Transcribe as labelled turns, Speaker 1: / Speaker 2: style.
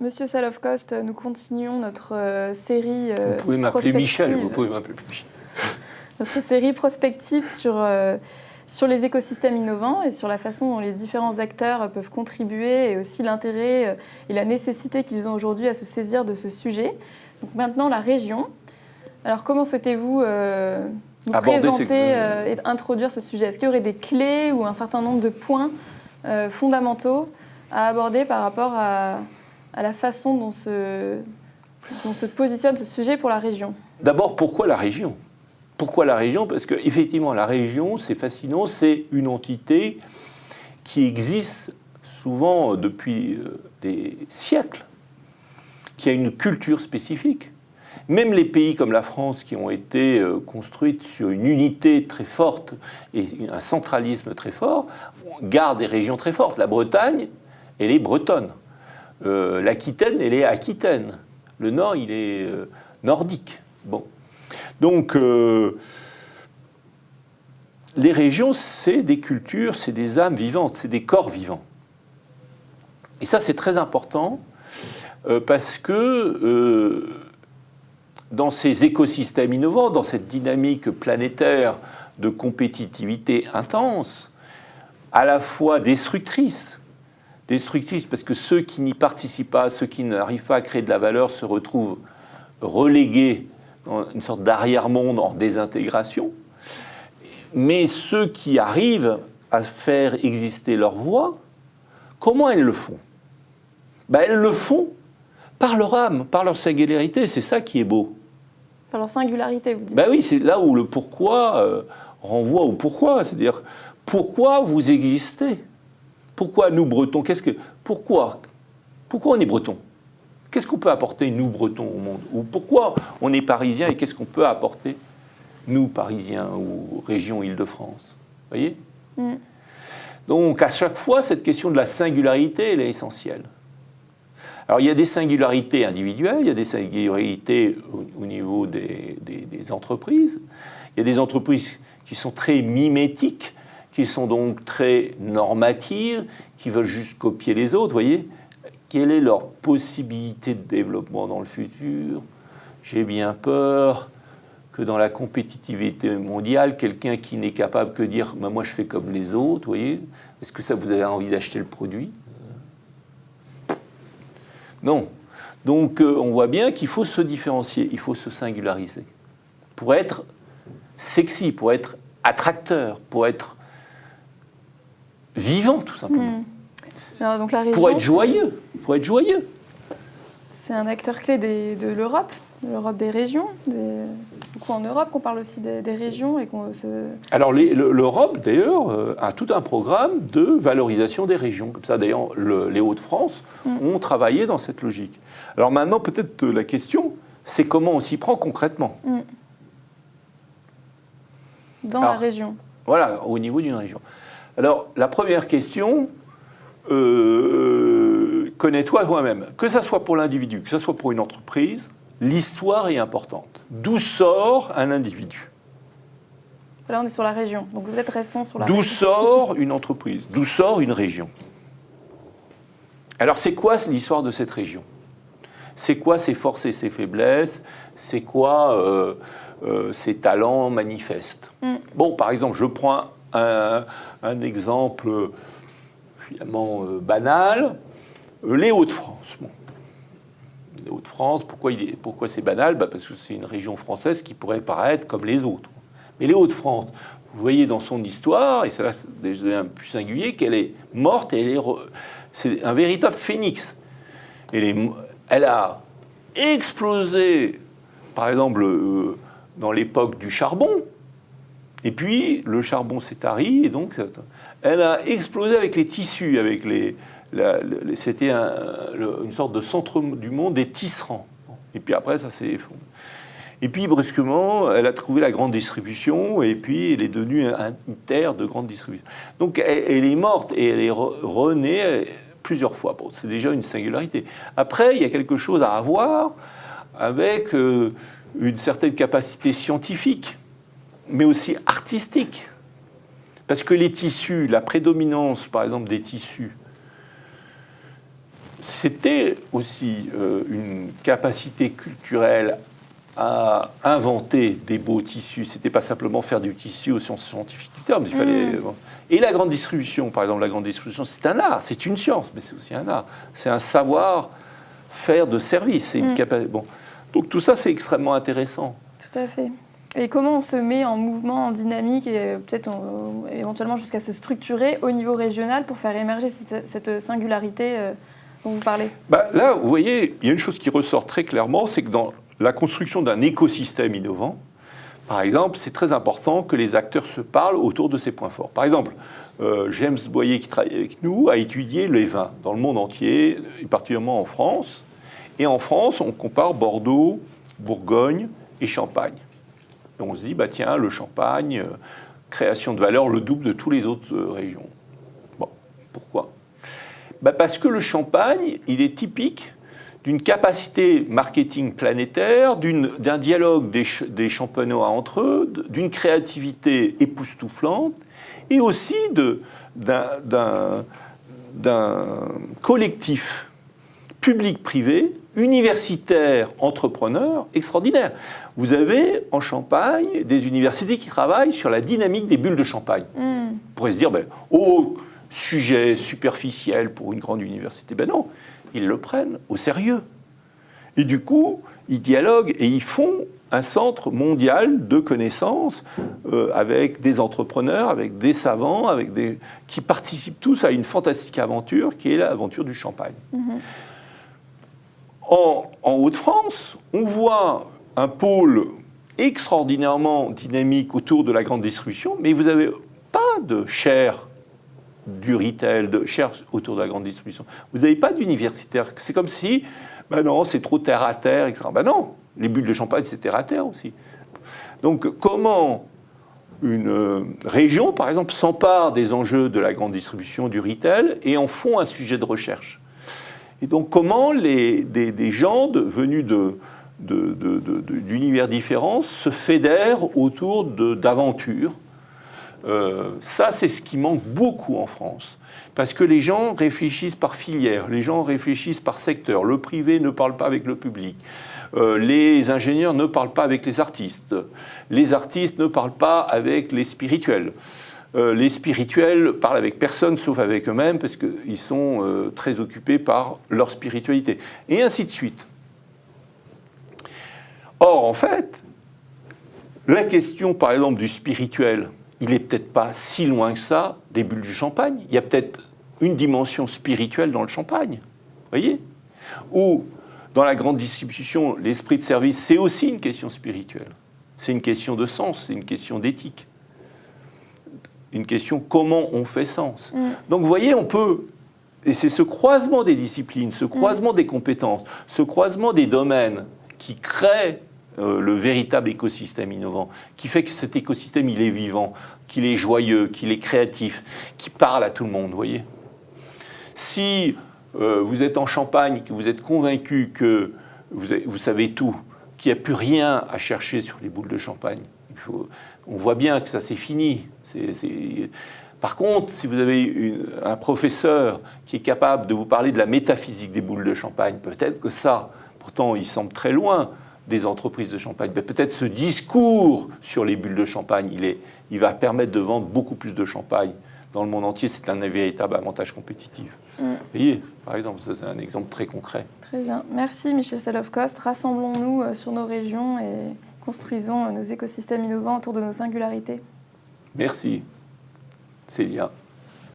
Speaker 1: Monsieur Salofkost, nous continuons notre série
Speaker 2: Vous pouvez m'appeler Michel, vous pouvez m'appeler Michel.
Speaker 1: Notre série prospective sur les écosystèmes innovants et sur la façon dont les différents acteurs peuvent contribuer et aussi l'intérêt et la nécessité qu'ils ont aujourd'hui à se saisir de ce sujet. Donc maintenant, la région. Alors comment souhaitez-vous nous présenter et introduire ce sujet ? Est-ce qu'il y aurait des clés ou un certain nombre de points fondamentaux à aborder par rapport à la façon dont se positionne ce sujet pour la région ?
Speaker 2: D'abord, pourquoi la région ? Pourquoi la région ? Parce qu'effectivement, la région, c'est fascinant, c'est une entité qui existe souvent depuis des siècles, qui a une culture spécifique. Même les pays comme la France, qui ont été construits sur une unité très forte et un centralisme très fort, gardent des régions très fortes. La Bretagne, elle est bretonne. L'Aquitaine, elle est aquitaine. Le Nord, il est nordique. Bon. Donc, les régions, c'est des cultures, c'est des âmes vivantes, c'est des corps vivants. Et ça, c'est très important parce que dans ces écosystèmes innovants, dans cette dynamique planétaire de compétitivité intense, à la fois destructrice parce que ceux qui n'y participent pas, ceux qui n'arrivent pas à créer de la valeur se retrouvent relégués dans une sorte d'arrière-monde en désintégration, mais ceux qui arrivent à faire exister leur voix, comment elles le font ? Elles le font par leur âme, par leur singularité, c'est ça qui est beau.
Speaker 1: Par leur singularité, vous dites ?
Speaker 2: Oui, c'est là où le pourquoi renvoie au pourquoi, c'est-à-dire pourquoi vous existez ? Pourquoi nous, Bretons ? Pourquoi on est Bretons ? Qu'est-ce qu'on peut apporter, nous, Bretons, au monde ? Ou pourquoi on est Parisiens et qu'est-ce qu'on peut apporter, nous, Parisiens ou région Île-de-France ? Vous voyez ? Donc, à chaque fois, cette question de la singularité, elle est essentielle. Alors, il y a des singularités individuelles, il y a des singularités au niveau des entreprises. Il y a des entreprises qui sont très mimétiques, qui sont donc très normatives, qui veulent juste copier les autres, vous voyez ? Quelle est leur possibilité de développement dans le futur ? J'ai bien peur que dans la compétitivité mondiale, quelqu'un qui n'est capable que de dire « moi je fais comme les autres », vous voyez ? Est-ce que ça vous avez envie d'acheter le produit ? Non. Donc on voit bien qu'il faut se différencier, il faut se singulariser pour être sexy, pour être attracteur, pour être vivant tout simplement.
Speaker 1: Alors, donc, la région,
Speaker 2: pour être joyeux.
Speaker 1: C'est un acteur clé de l'Europe des régions. Beaucoup en Europe, qu'on parle aussi des régions.
Speaker 2: Alors l'Europe, d'ailleurs, a tout un programme de valorisation des régions. Comme ça, d'ailleurs, les Hauts-de-France ont travaillé dans cette logique. Alors maintenant, peut-être la question, c'est comment on s'y prend concrètement.
Speaker 1: Dans la région.
Speaker 2: Voilà, au niveau d'une région. Alors, la première question, connais-toi toi-même. Que ça soit pour l'individu, que ça soit pour une entreprise, l'histoire est importante. D'où sort un individu ?
Speaker 1: Là, on est sur la région. Donc, peut-être restons sur la région.
Speaker 2: D'où sort une entreprise ? D'où sort une région ? Alors, c'est quoi l'histoire de cette région ? C'est quoi ses forces et ses faiblesses ? C'est quoi ses talents manifestes ? Bon, par exemple, je prends un exemple finalement banal, les Hauts-de-France. Bon. Les Hauts-de-France, pourquoi c'est banal ? Parce que c'est une région française qui pourrait paraître comme les autres. Mais les Hauts-de-France, vous voyez dans son histoire, et ça devient plus singulier, qu'elle est morte, et c'est un véritable phénix. Elle a explosé, par exemple, dans l'époque du charbon, et puis le charbon s'est tari, et donc elle a explosé avec les tissus, c'était une sorte de centre du monde des tisserands. Et puis après, ça s'est effondré. Et puis, brusquement, elle a trouvé la grande distribution, et puis elle est devenue une terre de grande distribution. Donc, elle est morte, et elle est renée plusieurs fois. Bon, c'est déjà une singularité. Après, il y a quelque chose à avoir avec une certaine capacité scientifique, mais aussi artistique. Parce que les tissus, la prédominance, par exemple, des tissus c'était aussi une capacité culturelle à inventer des beaux tissus. C'était pas simplement faire du tissu au sens scientifique du terme. Il fallait, bon. Et la grande distribution, par exemple, la grande distribution, c'est un art, c'est une science, mais c'est aussi un art. C'est un savoir-faire de service. C'est une bon. Donc tout ça, c'est extrêmement intéressant.
Speaker 1: Tout à fait. Et comment on se met en mouvement, en dynamique, et peut-être éventuellement jusqu'à se structurer au niveau régional pour faire émerger cette singularité dont vous parlez?
Speaker 2: Là, vous voyez, il y a une chose qui ressort très clairement, c'est que dans la construction d'un écosystème innovant, par exemple, c'est très important que les acteurs se parlent autour de ces points forts. Par exemple, James Boyer, qui travaille avec nous, a étudié les vins dans le monde entier, et particulièrement en France. Et en France, on compare Bordeaux, Bourgogne et Champagne. Et on se dit, tiens, le Champagne, création de valeur, le double de toutes les autres régions. Bon, pourquoi ? Parce que le Champagne, il est typique d'une capacité marketing planétaire, d'un dialogue des champenois entre eux, d'une créativité époustouflante, et aussi d'un collectif public-privé, universitaires, entrepreneurs extraordinaires. Vous avez en Champagne des universités qui travaillent sur la dynamique des bulles de champagne. On pourrait se dire, sujet superficiel pour une grande université. Non, ils le prennent au sérieux. Et du coup, ils dialoguent et ils font un centre mondial de connaissances avec des entrepreneurs, avec des savants, qui participent tous à une fantastique aventure qui est l'aventure du Champagne. En Hauts-de-France, on voit un pôle extraordinairement dynamique autour de la grande distribution, mais vous n'avez pas de chaire du retail, de chaire autour de la grande distribution. Vous n'avez pas d'universitaire. C'est comme si, non, c'est trop terre à terre, etc. Non, les bulles de champagne, c'est terre à terre aussi. Donc, comment une région, par exemple, s'empare des enjeux de la grande distribution, du retail, et en font un sujet de recherche? Et donc, comment des gens venus d'univers différents se fédèrent autour d'aventures? Ça, c'est ce qui manque beaucoup en France. Parce que les gens réfléchissent par filière, les gens réfléchissent par secteur. Le privé ne parle pas avec le public. Les ingénieurs ne parlent pas avec les artistes. Les artistes ne parlent pas avec les spirituels. Les spirituels parlent avec personne sauf avec eux-mêmes parce qu'ils sont très occupés par leur spiritualité. Et ainsi de suite. Or, en fait, la question, par exemple, du spirituel, il n'est peut-être pas si loin que ça des bulles du champagne. Il y a peut-être une dimension spirituelle dans le champagne. Vous voyez ? Ou, dans la grande distribution, l'esprit de service, c'est aussi une question spirituelle. C'est une question de sens, c'est une question d'éthique. Une question comment on fait sens. Donc vous voyez, on peut, et c'est ce croisement des disciplines, ce croisement des compétences, ce croisement des domaines qui crée le véritable écosystème innovant, qui fait que cet écosystème, il est vivant, qu'il est joyeux, qu'il est créatif, qui parle à tout le monde, vous voyez. Si vous êtes en Champagne, que vous êtes convaincu que vous savez tout, qu'il n'y a plus rien à chercher sur les boules de champagne, on voit bien que ça c'est fini. Par contre, si vous avez un professeur qui est capable de vous parler de la métaphysique des boules de champagne, peut-être que ça, pourtant il semble très loin des entreprises de champagne, mais peut-être ce discours sur les bulles de champagne, il va permettre de vendre beaucoup plus de champagne dans le monde entier. C'est un véritable avantage compétitif. Vous voyez, par exemple, ça c'est un exemple très concret.
Speaker 1: Très bien. Merci Michel Saloff-Coste. Rassemblons-nous sur nos régions et construisons nos écosystèmes innovants autour de nos singularités.
Speaker 2: Merci, Célia.